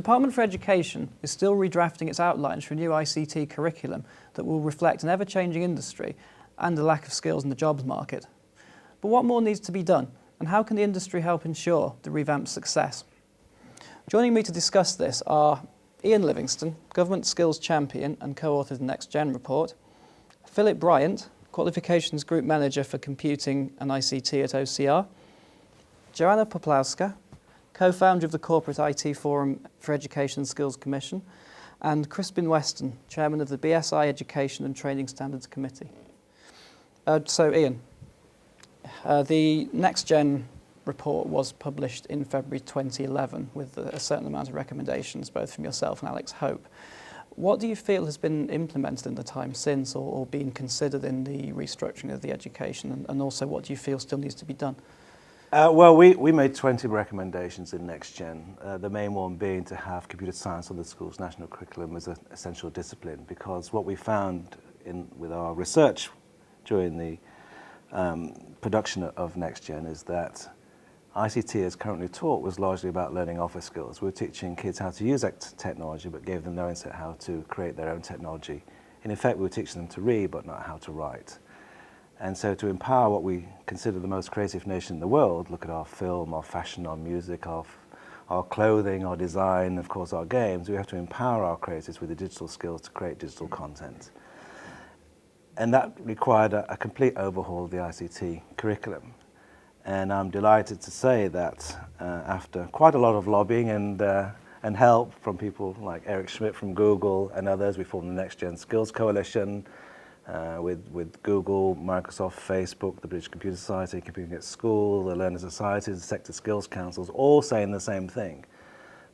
Department for Education is still redrafting its outlines for a new ICT curriculum that will reflect an ever-changing industry and a lack of skills in the jobs market. But what more needs to be done, and how can the industry help ensure the revamped success? Joining me to discuss this are Ian Livingston, Government Skills Champion and co-author of the Next Gen report, Philip Bryant, Qualifications Group Manager for Computing and ICT at OCR, Joanna Poplawska, co-founder of the Corporate IT Forum for Education and Skills Commission, and Crispin Weston, Chairman of the BSI Education and Training Standards Committee. So Ian, the Next Gen report was published in February 2011 with a certain amount of recommendations, both from yourself and Alex Hope. What do you feel has been implemented in the time since or been considered in the restructuring of the education, and also what do you feel still needs to be done? Well, we made 20 recommendations in Next Gen, the main one being to have computer science on the school's national curriculum as an essential discipline, because what we found with our research during the production of Next Gen is that ICT as currently taught was largely about learning office skills. We were teaching kids how to use that technology but gave them no insight how to create their own technology. In effect, we were teaching them to read but not how to write. And so to empower what we consider the most creative nation in the world, look at our film, our fashion, our music, our clothing, our design, of course our games, we have to empower our creators with the digital skills to create digital content. And that required a complete overhaul of the ICT curriculum. And I'm delighted to say that after quite a lot of lobbying and help from people like Eric Schmidt from Google and others, we formed the Next Gen Skills Coalition with Google, Microsoft, Facebook, the British Computer Society, Computing at School, the Learner Societies, the Sector Skills Councils, all saying the same thing,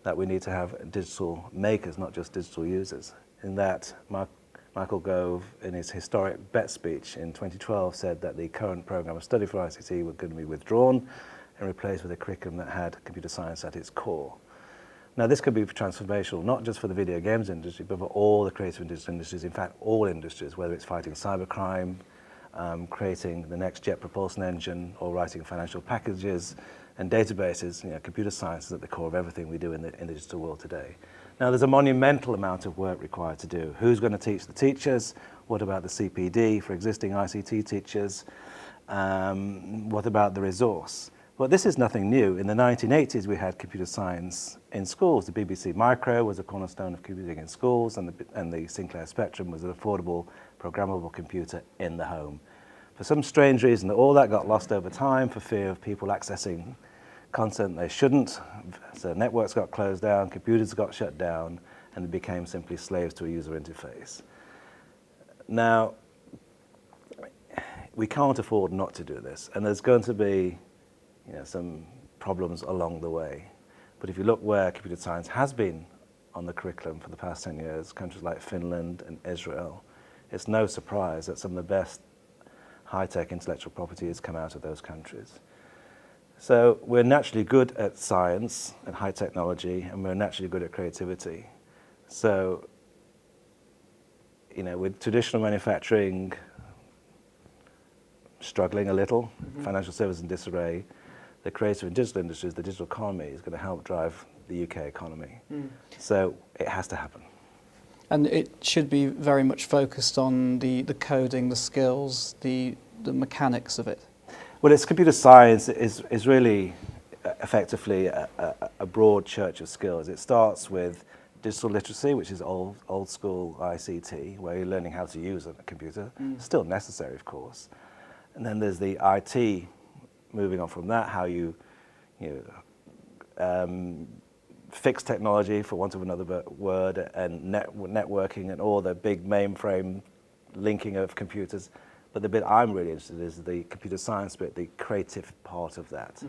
that we need to have digital makers, not just digital users. In that, Michael Gove, in his historic BET speech in 2012, said that the current programme of study for ICT was going to be withdrawn and replaced with a curriculum that had computer science at its core. Now, this could be transformational, not just for the video games industry, but for all the creative and digital industries, in fact, all industries, whether it's fighting cybercrime, creating the next jet propulsion engine, or writing financial packages and databases. Computer science is at the core of everything we do in the digital world today. Now, there's a monumental amount of work required to do. Who's going to teach the teachers? What about the CPD for existing ICT teachers? What about the resource? Well, this is nothing new. In the 1980s, we had computer science in schools. The BBC Micro was a cornerstone of computing in schools, and the Sinclair Spectrum was an affordable, programmable computer in the home. For some strange reason, all that got lost over time for fear of people accessing content they shouldn't. So networks got closed down, computers got shut down, and they became simply slaves to a user interface. Now, we can't afford not to do this, and there's going to be some problems along the way. But if you look where computer science has been on the curriculum for the past 10 years, countries like Finland and Israel, it's no surprise that some of the best high-tech intellectual property has come out of those countries. So we're naturally good at science and high technology, and we're naturally good at creativity. So, with traditional manufacturing struggling a little, financial services in disarray, the creative and digital industries, the digital economy is going to help drive the UK economy. So it has to happen. And it should be very much focused on the coding, the skills, the mechanics of it. Well, it's computer science is really effectively a broad church of skills. It starts with digital literacy, which is old school ICT, where you're learning how to use a computer. Still necessary, of course. And then there's the IT, moving on from that, how you fix technology, for want of another word, and networking and all the big mainframe linking of computers. But the bit I'm really interested in is the computer science bit, the creative part of that.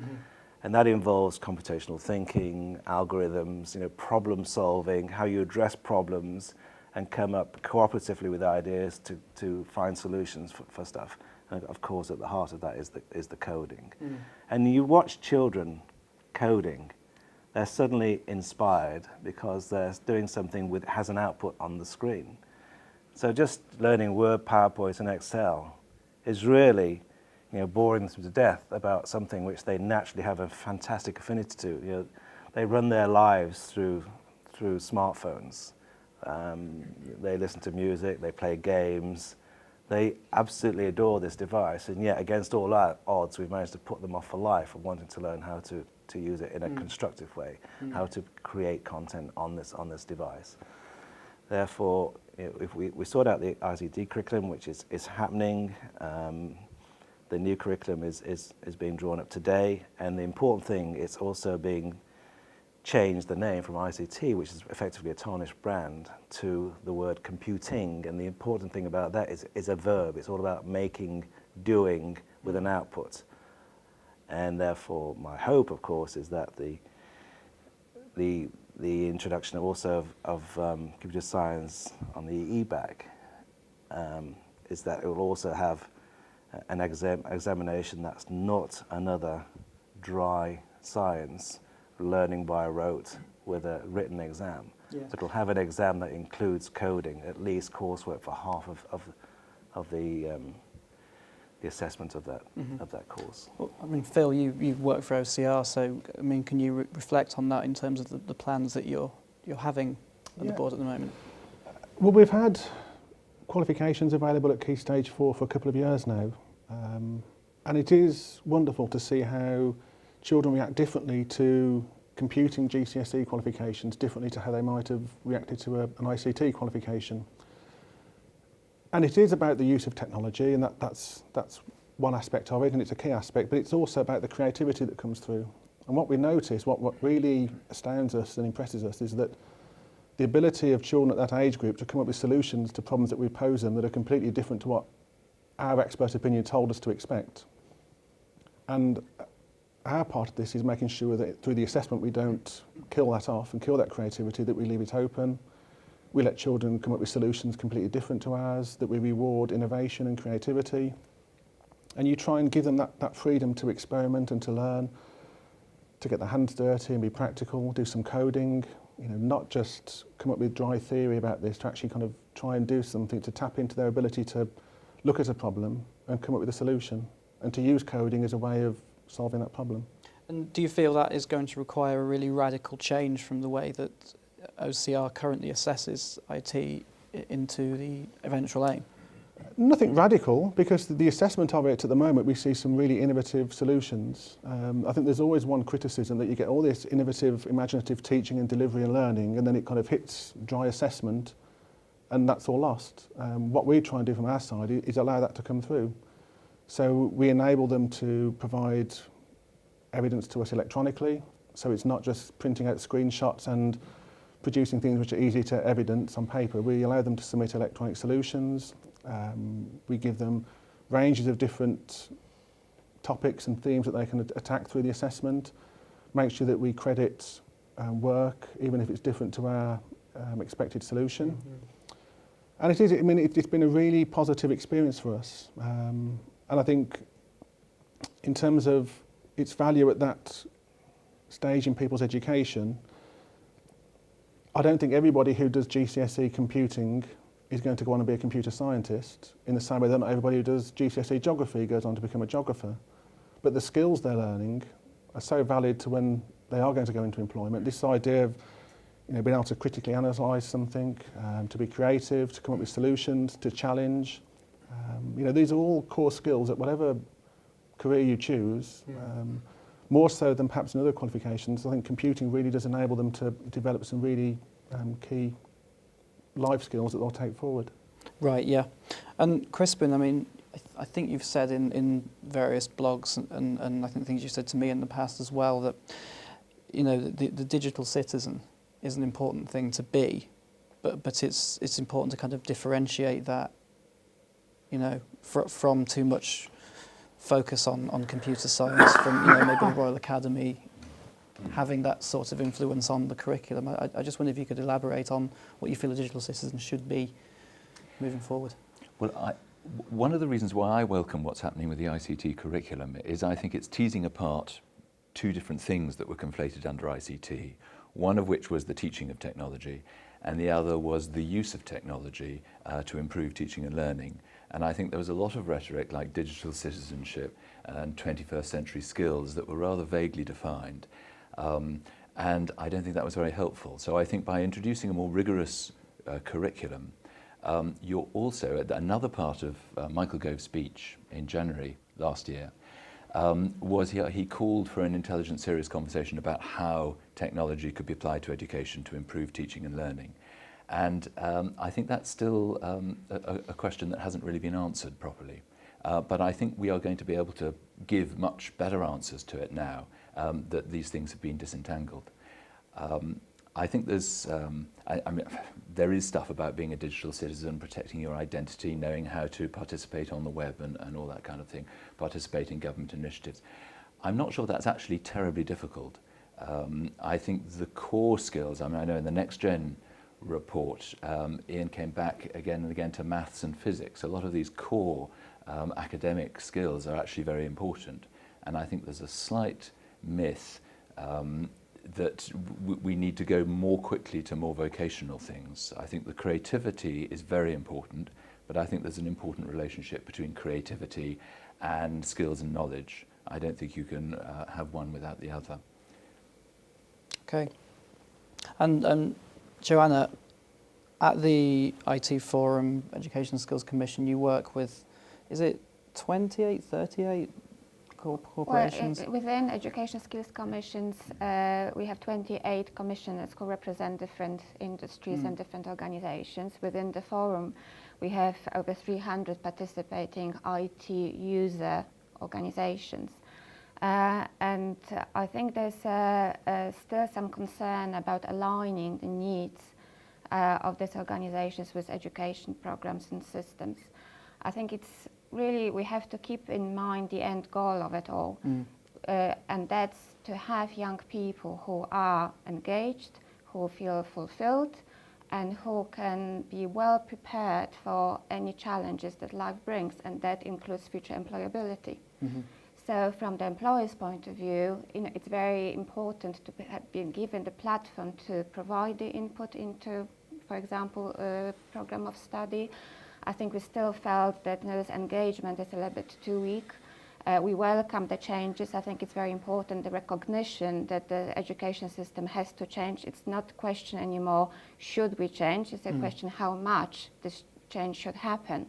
And that involves computational thinking, algorithms, problem solving, how you address problems and come up cooperatively with ideas to find solutions for stuff. And of course, at the heart of that is the coding. And you watch children coding, they're suddenly inspired because they're doing something that has an output on the screen. So just learning Word, PowerPoint, and Excel is really, boring them to death about something which they naturally have a fantastic affinity to. They run their lives through through smartphones. They listen to music, they play games, they absolutely adore this device, and yet against all our odds we've managed to put them off for life of wanting to learn how to use it in a constructive way, how to create content on this device. Therefore, if we sort out the ICT curriculum, which is happening, the new curriculum is being drawn up today, and the important thing, it's also being changed the name from ICT, which is effectively a tarnished brand, to the word computing. And the important thing about that is a verb. It's all about making, doing with an output. And therefore, my hope, of course, is that the introduction also of computer science on the e-bag is that it will also have an examination that's not another dry science, learning by rote with a written exam. Yeah. So it'll have an exam that includes coding, at least coursework for half of the assessment of that course. Well, I mean, Phil, you've worked for OCR, so I mean, can you reflect on that in terms of the plans that you're having at the board at the moment? Well, we've had qualifications available at Key Stage 4 for a couple of years now, and it is wonderful to see how children react differently to computing GCSE qualifications, differently to how they might have reacted to an ICT qualification. And it is about the use of technology, and that's one aspect of it, and it's a key aspect, but it's also about the creativity that comes through. And what we notice, what really astounds us and impresses us, is that the ability of children at that age group to come up with solutions to problems that we pose them that are completely different to what our expert opinion told us to expect. And our part of this is making sure that through the assessment we don't kill that off and kill that creativity, that we leave it open. We let children come up with solutions completely different to ours, that we reward innovation and creativity. And you try and give them that freedom to experiment and to learn, to get their hands dirty and be practical, do some coding, not just come up with dry theory about this, to actually kind of try and do something to tap into their ability to look at a problem and come up with a solution, and to use coding as a way of solving that problem. And do you feel that is going to require a really radical change from the way that OCR currently assesses IT into the eventual aim? Nothing radical, because the assessment of it at the moment, we see some really innovative solutions. I think there's always one criticism, that you get all this innovative, imaginative teaching and delivery and learning, and then it kind of hits dry assessment, and that's all lost. What we try and do from our side is allow that to come through. So we enable them to provide evidence to us electronically, so it's not just printing out screenshots and producing things which are easy to evidence on paper. We allow them to submit electronic solutions. We give them ranges of different topics and themes that they can attack through the assessment, make sure that we credit work, even if it's different to our expected solution. Mm-hmm. And it is, I mean, it's been a really positive experience for us. And I think in terms of its value at that stage in people's education, I don't think everybody who does GCSE computing is going to go on and be a computer scientist, in the same way that not everybody who does GCSE geography goes on to become a geographer. But the skills they're learning are so valid to when they are going to go into employment. This idea of being able to critically analyse something, to be creative, to come up with solutions, to challenge. These are all core skills that whatever career you choose, more so than perhaps in other qualifications, I think computing really does enable them to develop some really key life skills that they'll take forward. Right, yeah. And Crispin, I mean, I think you've said in various blogs and I think things you said to me in the past as well, that the digital citizen is an important thing to be, but it's important to kind of differentiate that from too much focus on computer science, from maybe the Royal Academy having that sort of influence on the curriculum. I just wonder if you could elaborate on what you feel a digital citizen should be moving forward. Well, one of the reasons why I welcome what's happening with the ICT curriculum is I think it's teasing apart two different things that were conflated under ICT, one of which was the teaching of technology, and the other was the use of technology to improve teaching and learning. And I think there was a lot of rhetoric like digital citizenship and 21st century skills that were rather vaguely defined. And I don't think that was very helpful. So I think by introducing a more rigorous curriculum, you're also, at another part of Michael Gove's speech in January last year, was he called for an intelligent, serious conversation about how technology could be applied to education to improve teaching and learning. And I think that's still a question that hasn't really been answered properly. But I think we are going to be able to give much better answers to it now that these things have been disentangled. I think there's, I mean, there is stuff about being a digital citizen, protecting your identity, knowing how to participate on the web and all that kind of thing, participate in government initiatives. I'm not sure that's actually terribly difficult. I think the core skills, I mean, I know in the Next Gen report, Ian came back again and again to maths and physics. A lot of these core academic skills are actually very important. And I think there's a slight myth that we need to go more quickly to more vocational things. I think the creativity is very important, but I think there's an important relationship between creativity and skills and knowledge. I don't think you can have one without the other. Okay. And Joanna, at the IT Forum Education Skills Commission, you work with, is it 28, 38 corporations? Well, within Education Skills Commissions, we have 28 commissioners who represent different industries and different organizations. Within the forum, we have over 300 participating IT user organizations. And I think there's still some concern about aligning the needs of these organizations with education programs and systems. I think it's really, we have to keep in mind the end goal of it all, and that's to have young people who are engaged, who feel fulfilled, and who can be well prepared for any challenges that life brings, and that includes future employability. So from the employer's point of view, it's very important to have been given the platform to provide the input into, for example, a program of study. I think we still felt that this engagement is a little bit too weak. We welcome the changes. I think it's very important, the recognition that the education system has to change. It's not a question anymore, should we change? It's a question how much this change should happen.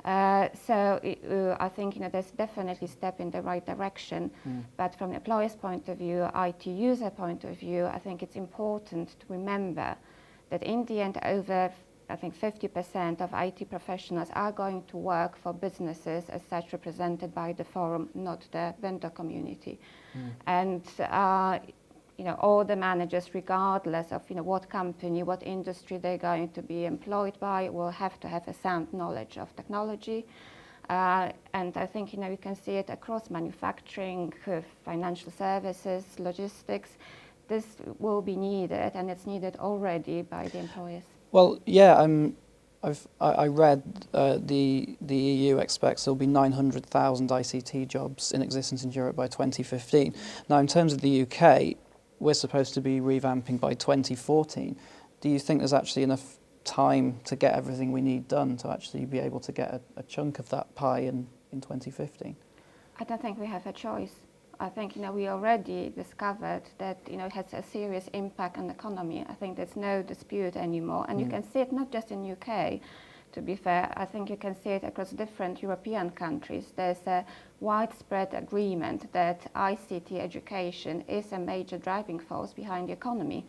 So I think there's definitely a step in the right direction, but from the employer's point of view, IT user point of view, I think it's important to remember that in the end, over I think 50% of IT professionals are going to work for businesses as such represented by the forum, not the vendor community. And all the managers, regardless of what company, what industry they're going to be employed by, will have to have a sound knowledge of technology. And I think you can see it across manufacturing, financial services, logistics. This will be needed, and it's needed already by the employers. Well, yeah, I read the EU expects there'll be 900,000 ICT jobs in existence in Europe by 2015. Now, in terms of the UK, we're supposed to be revamping by 2014. Do you think there's actually enough time to get everything we need done to actually be able to get a chunk of that pie in 2015? I don't think we have a choice. I think we already discovered that it has a serious impact on the economy. I think there's no dispute anymore, and you can see it not just in UK. To be fair, I think you can see it across different European countries. There's a widespread agreement that ICT education is a major driving force behind the economy.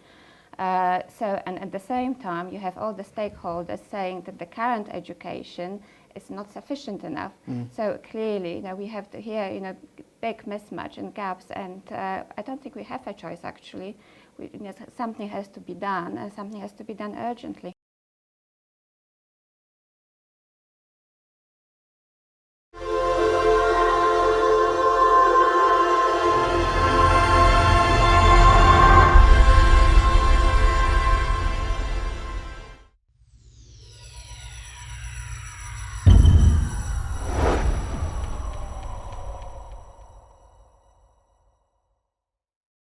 And at the same time, you have all the stakeholders saying that the current education is not sufficient enough. So clearly, we have to here, big mismatch and gaps, and I don't think we have a choice actually. Something has to be done, and something has to be done urgently.